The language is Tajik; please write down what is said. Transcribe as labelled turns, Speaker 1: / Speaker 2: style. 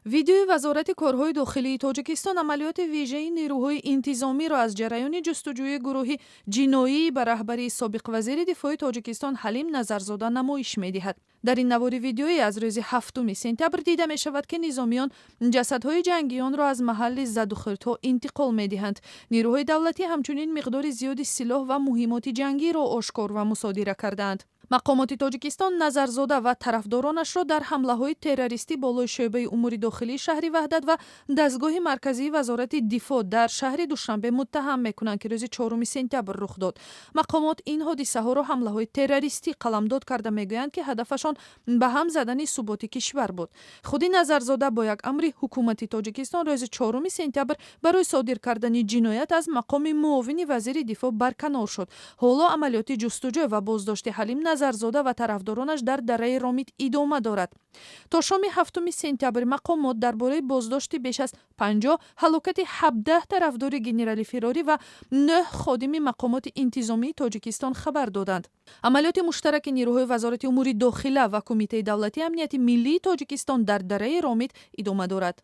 Speaker 1: видеои вазорати корҳои дохилии Тоҷикистон амалиёти вижаи нирӯҳои интизомиро аз ҷараёни ҷустуҷӯи гурӯҳи ҷиноӣ ба раҳбарии собиқ вазири дифои Тоҷикистон Ҳалим Назарзода намоиш медиҳад. дар ин навори видеои аз рӯзи 7 сентябр дида мешавад, ки низомиён ҷасадҳои ҷангиёнро аз маҳалли задухӯрдҳо интиқол медиҳанд. нирӯҳои давлатӣ ҳамчунин миқдори зиёди силоҳ ва муҳимоти ҷангиро ошкор ва мусодира кардаанд. мақомоти Тоҷикистон Назарзода ва тарафдоронашро дар ҳамлаҳои террористӣ болои шӯъбаи умури дохилии шаҳри Ваҳдат ва дастгоҳи марказии вазорати дифоъ дар шаҳри Душанбе муттаҳам мекунанд, ки рӯзи 4 сентябр рух дод. мақомот ин ҳодисаҳоро ҳамлаҳои террористӣ қаламдод карда мегӯянд, ки ҳадафашон ба ҳам задани суботи кишвар буд. худи Назарзода бо як амри ҳукумати Тоҷикистон рӯзи 4 сентябр барои содир кардани ҷиноят аз мақоми муовини вазири дифоъ барканор шуд. ҳоло амалиёти ҷустуҷӯ ва боздошти Ҳалим Назарзода ва тарафдоронаш дар дараи ромид идома дорад. то шоми 7 сентябр мақомот дар бораи боздошти беш аз 50 ҳалокати 17 тарафдори генерали фирорӣ ва 9 ходими мақомоти интизомии Тоҷикистон хабар доданд. амалиёти муштараки нирӯҳои вазорати умури дохила ва кумитаи давлатии амнияти миллии Тоҷикистон дар дараи ромид идома дорад.